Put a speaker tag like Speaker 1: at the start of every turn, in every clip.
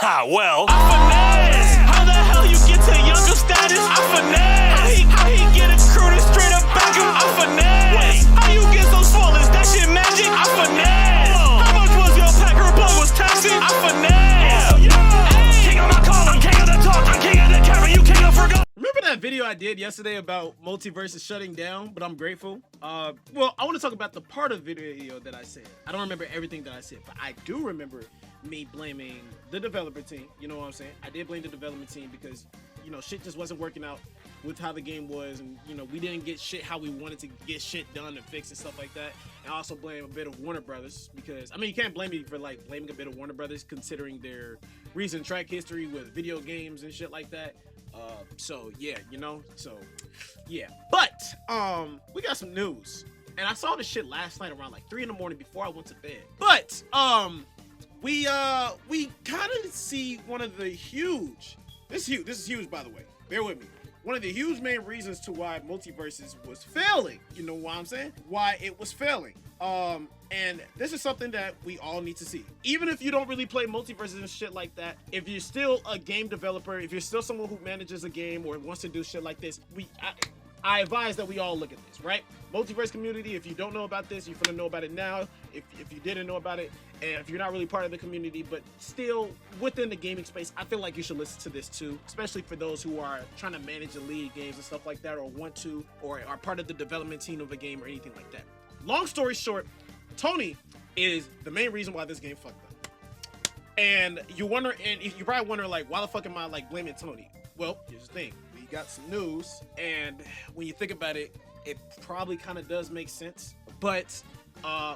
Speaker 1: Well,
Speaker 2: I finesse. How the hell you get to younger status? I finesse. How he get a crew to straight up back him? I finesse. How you get so swollen? Is that shit magic? I finesse. How much was your packer boy was taxing? I finesse. King of my call, I'm king of the talk, I'm king of the camera, you king of forgot.
Speaker 3: Remember that video I did yesterday about Multiversus shutting down, but I'm grateful? Well, I want to talk about the part of the video that I said. I don't remember everything that I said, but I do remember me blaming the developer team. You know what I'm saying? I did blame the development team because, you know, shit just wasn't working out with how the game was, and, you know, we didn't get shit how we wanted to get shit done and fixed and stuff like that. And I also blame a bit of Warner Brothers because, I mean, you can't blame me for, like, blaming a bit of Warner Brothers considering their recent track history with video games and shit like that. So yeah, you know, so yeah, but we got some news, and I saw this shit last night around like 3 in the morning before I went to bed. But we kind of see one of the huge, this is huge by the way, bear with me, one of the huge main reasons to why Multiversus was failing. You know what I'm saying? Why it was failing. And this is something that we all need to see. Even if you don't really play Multiversus and shit like that, if you're still a game developer, if you're still someone who manages a game or wants to do shit like this, I advise that we all look at this, right? Multiverse community, if you don't know about this, you're gonna know about it now. If you didn't know about it, and if you're not really part of the community, but still within the gaming space, I feel like you should listen to this too, especially for those who are trying to manage the lead games and stuff like that, or want to, or are part of the development team of a game or anything like that. Long story short, Tony is the main reason why this game fucked up. And you wonder, and you probably wonder, like, why the fuck am I like blaming Tony? Well, here's the thing. We got some news, and when you think about it, it probably kind of does make sense. But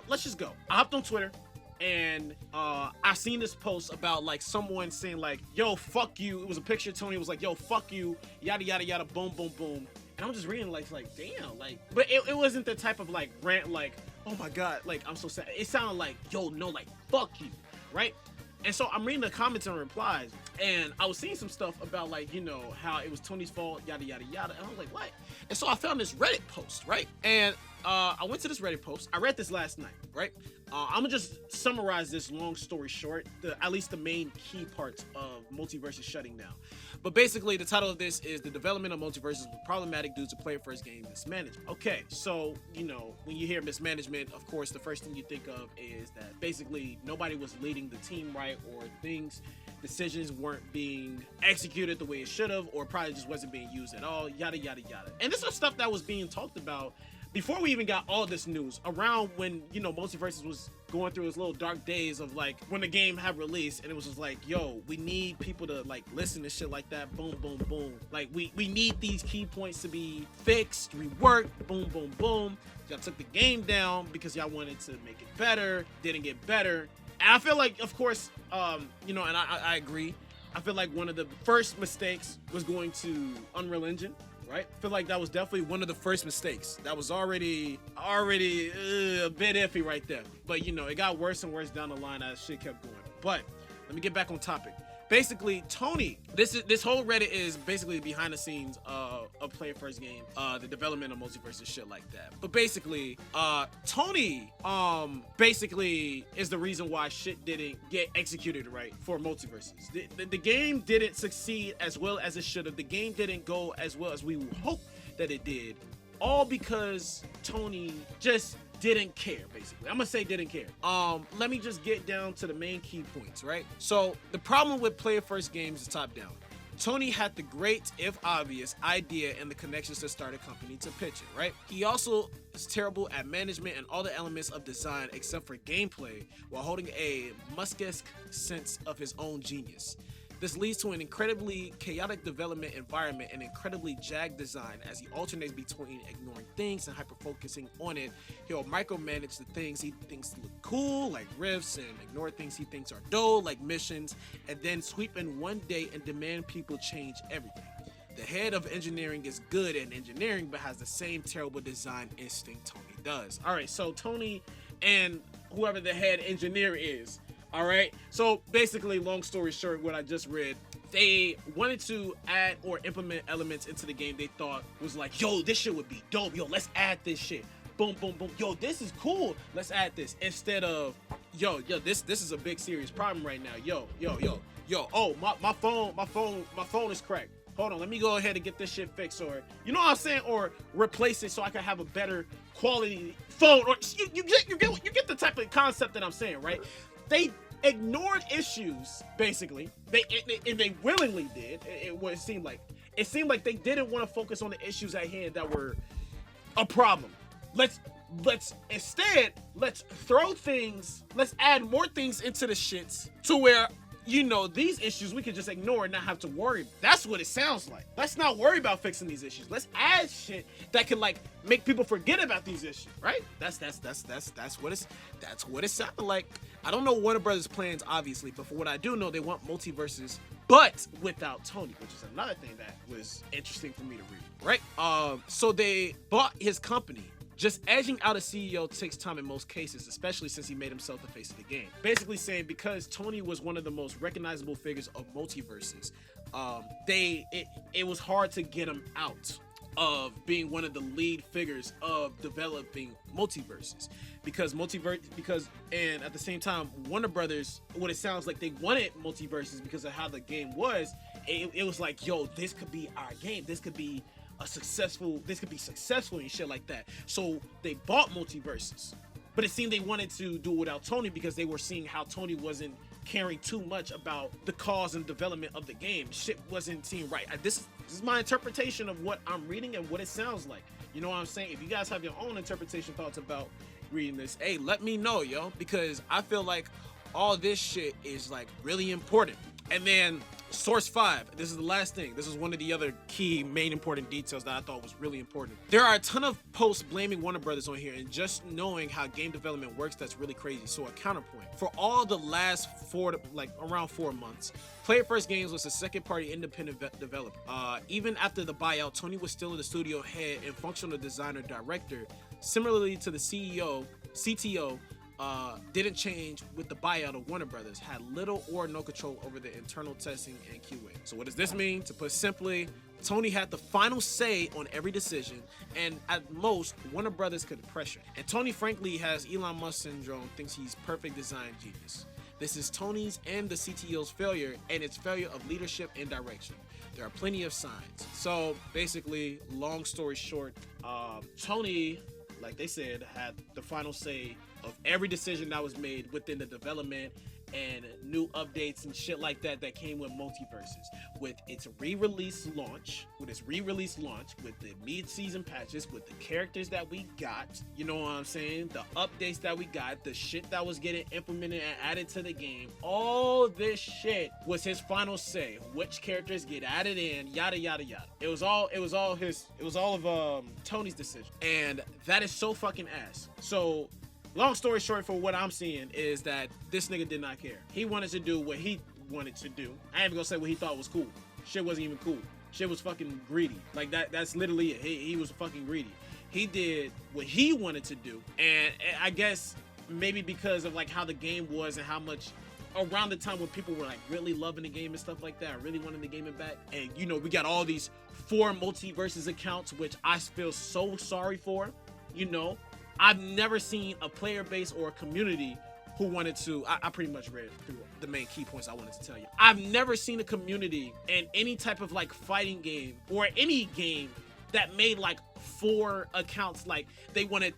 Speaker 3: let's just go. I hopped on Twitter, and I seen this post about like someone saying like, yo, fuck you. It was a picture of Tony. It was like, yo, fuck you, yada yada yada, boom boom boom. And I'm just reading like damn, like, but it wasn't the type of like rant like, oh my god, like I'm so sad. It sounded like, yo, no, like fuck you, right? And so I'm reading the comments and replies, and I was seeing some stuff about like, you know, how it was Tony's fault, yada yada yada. And I was like, what? And so I found this Reddit post, right? And I went to this Reddit post. I read this last night, right? I'm gonna just summarize this long story short, at least the main key parts of Multiversus shutting down. But basically, the title of this is The Development of Multiversus was Problematic Due to Player First Game Mismanagement. Okay, so, you know, when you hear mismanagement, of course, the first thing you think of is that basically nobody was leading the team right, or decisions weren't being executed the way it should have, or probably just wasn't being used at all, yada, yada, yada. And this is stuff that was being talked about before we even got all this news, around when, you know, Multiversus was going through its little dark days of like when the game had released, and it was just like, yo, we need people to like listen to shit like that, boom boom boom, like we need these key points to be fixed, reworked, boom boom boom. Y'all took the game down because y'all wanted to make it better, didn't get better. And I feel like, of course, you know, and I agree, I feel like one of the first mistakes was going to Unreal Engine, right? I feel like that was definitely one of the first mistakes. That was already a bit iffy right there. But, you know, it got worse and worse down the line as shit kept going. But let me get back on topic. Basically, Tony, this whole Reddit is basically behind the scenes of Player First Game, the development of Multiversus, shit like that. But basically, Tony, basically is the reason why shit didn't get executed right for Multiversus. The game didn't succeed as well as it should have. The game didn't go as well as we would hope that it did, all because Tony just didn't care, basically. I'm gonna say didn't care. Let me just get down to the main key points, right? So the problem with Player First Games is top down. Tony had the great, if obvious, idea and the connections to start a company to pitch it, right? He also is terrible at management and all the elements of design except for gameplay, while holding a Musk-esque sense of his own genius. This leads to an incredibly chaotic development environment and incredibly jagged design as he alternates between ignoring things and hyper-focusing on it. He'll micromanage the things he thinks look cool, like riffs, and ignore things he thinks are dull, like missions, and then sweep in one day and demand people change everything. The head of engineering is good at engineering, but has the same terrible design instinct Tony does. All right, so Tony and whoever the head engineer is, all right, so basically, long story short, what I just read, they wanted to add or implement elements into the game they thought was like, yo, this shit would be dope, yo, let's add this shit, boom boom boom, yo, this is cool, let's add this, instead of, This is a big serious problem right now. Yo. Oh, my phone is cracked. Hold on, let me go ahead and get this shit fixed, or you know what I'm saying, or replace it so I can have a better quality phone. Or you get the type of concept that I'm saying, right? They ignored issues, basically. They willingly did. It seemed like they didn't want to focus on the issues at hand that were a problem. Let's instead let's add more things into the shits to where, you know, these issues we could just ignore and not have to worry. That's what it sounds like. Let's not worry about fixing these issues. Let's add shit that can like make people forget about these issues, right? That's what it sounded like. I don't know Warner Brothers' plans, obviously, but for what I do know, they want Multiversus, but without Tony, which is another thing that was interesting for me to read, right? So they bought his company. Just edging out a CEO takes time in most cases, especially since he made himself the face of the game. Basically saying because Tony was one of the most recognizable figures of Multiversus, it was hard to get him out of being one of the lead figures of developing Multiversus. Because and at the same time, Warner Brothers, what it sounds like they wanted Multiversus because of how the game was. It was like, yo, this could be our game. This could be successful and shit like that. So they bought Multiversus, but it seemed they wanted to do it without Tony because they were seeing how Tony wasn't caring too much about the cause and development of the game. Shit wasn't seeming right. This is my interpretation of what I'm reading and what it sounds like. You know what I'm saying? If you guys have your own interpretation thoughts about reading this, hey, let me know, yo, because I feel like all this shit is like really important. And then Source 5, this is the last thing. This is one of the other key main important details that I thought was really important. There are a ton of posts blaming Warner Brothers on here, and just knowing how game development works, that's really crazy. So a counterpoint. For all the last around 4 months, Player First Games was a second party independent developer. Even after the buyout, Tony was still the studio head and functional designer director. Similarly to the CTO, didn't change with the buyout of Warner Brothers, had little or no control over the internal testing and QA. So what does this mean? To put simply, Tony had the final say on every decision, and at most, Warner Brothers could pressure. And Tony frankly has Elon Musk syndrome, thinks he's perfect design genius. This is Tony's and the CTO's failure, and its failure of leadership and direction. There are plenty of signs. So basically, long story short, Tony, like they said, had the final say of every decision that was made within the development and new updates and shit like that came with Multiversus, with its re-release launch, with the mid-season patches, with the characters that we got, you know what I'm saying, the updates that we got, the shit that was getting implemented and added to the game. All this shit was his final say. Which characters get added in, yada yada yada. It was all of Tony's decision, and that is so fucking ass. So long story short, for what I'm seeing is that this nigga did not care. He wanted to do what he wanted to do. I ain't even gonna say what he thought was cool. Shit wasn't even cool. Shit was fucking greedy. Like that's literally it. He was fucking greedy. He did what he wanted to do. And I guess maybe because of like how the game was and how much around the time when people were like really loving the game and stuff like that, really wanting the game back. And you know, we got all these 4 Multiversus accounts, which I feel so sorry for, you know. I've never seen a player base or a community who wanted to, I pretty much read through the main key points I wanted to tell you. I've never seen a community in any type of like fighting game or any game that made like 4 accounts, like they wanted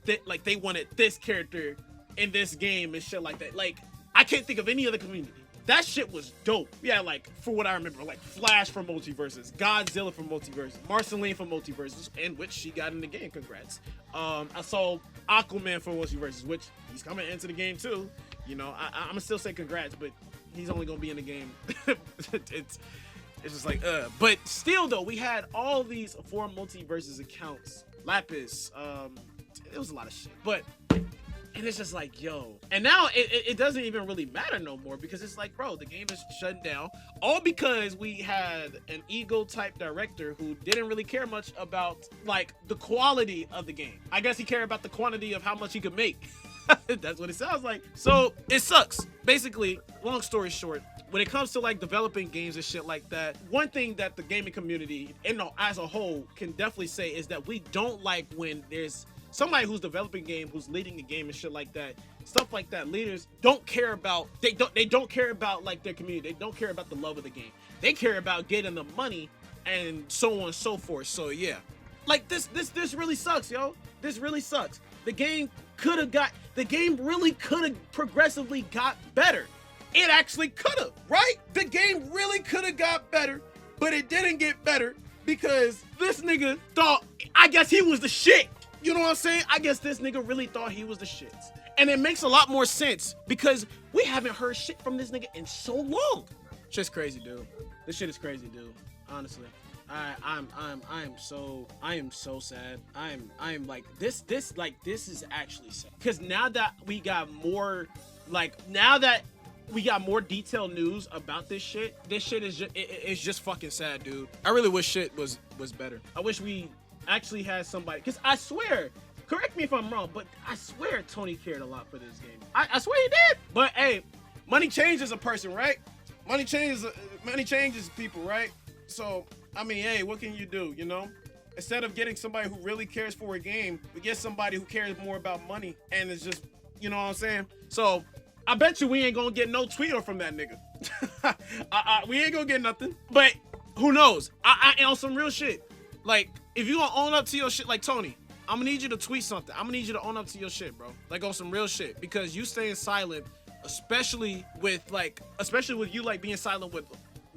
Speaker 3: this character in this game and shit like that. Like, I can't think of any other community. That shit was dope. Yeah, like, for what I remember, like Flash from Multiversus, Godzilla from Multiversus, Marceline from Multiversus, and which she got in the game, congrats. I saw Aquaman from Multiversus, which he's coming into the game too. You know, I'm gonna still say congrats, but he's only gonna be in the game. It's just like, But still though, we had all these 4 Multiversus accounts. Lapis, it was a lot of shit. But and it's just like, yo. And now it doesn't even really matter no more, because it's like, bro, the game is shutting down. All because we had an ego type director who didn't really care much about like the quality of the game. I guess he cared about the quantity of how much he could make. That's what it sounds like. So it sucks. Basically, long story short, when it comes to like developing games and shit like that, one thing that the gaming community, as a whole, can definitely say is that we don't like when there's somebody who's developing a game, who's leading the game and shit like that, stuff like that. Leaders don't care about they don't care about like their community. They don't care about the love of the game. They care about getting the money and so on and so forth. So yeah, like this really sucks, yo. This really sucks. The game really could have progressively got better. It actually could have, right? The game really could have got better, but it didn't get better because this nigga thought, I guess he was the shit. You know what I'm saying? I guess this nigga really thought he was the shit. And it makes a lot more sense because we haven't heard shit from this nigga in so long. Shit's crazy, dude. This shit is crazy, dude. Honestly. I am so sad. I'm like this is actually sad. Cause now that we got more detailed news about this shit is just it's just fucking sad, dude. I really wish shit was better. I wish we actually had somebody, cause I swear, correct me if I'm wrong, but I swear Tony cared a lot for this game. I swear he did. But hey, money changes a person, right? Money changes people, right? So I mean, hey, what can you do, you know? Instead of getting somebody who really cares for a game, we get somebody who cares more about money, and it's just, you know what I'm saying? So I bet you we ain't gonna get no tweeter from that nigga. We ain't gonna get nothing. But who knows? I on some real shit. Like, if you gonna own up to your shit, like Tony, I'm gonna need you to tweet something. I'm gonna need you to own up to your shit, bro. Like on some real shit, because you staying silent, especially with you like being silent with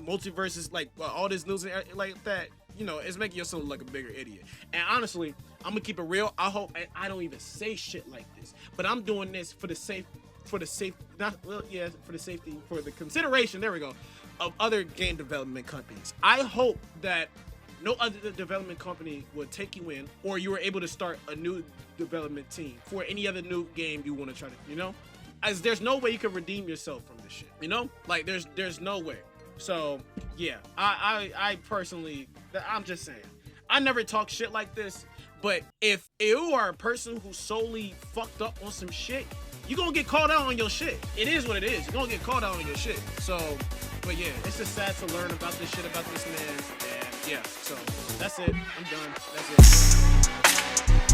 Speaker 3: Multiversus, like all this news and like that, you know, it's making yourself look like a bigger idiot. And honestly, I'm gonna keep it real. I hope I don't even say shit like this, but I'm doing this for the consideration, there we go, of other game development companies. I hope that no other development company would take you in, or you were able to start a new development team for any other new game you want to try to, you know, as there's no way you can redeem yourself from this shit, you know, like there's no way. So yeah, I personally, I'm just saying, I never talk shit like this, but if you are a person who solely fucked up on some shit, you gonna get called out on your shit. It is what it is. You're gonna get called out on your shit. So, but yeah, it's just sad to learn about this shit about this man. And yeah, so that's it. I'm done. That's it.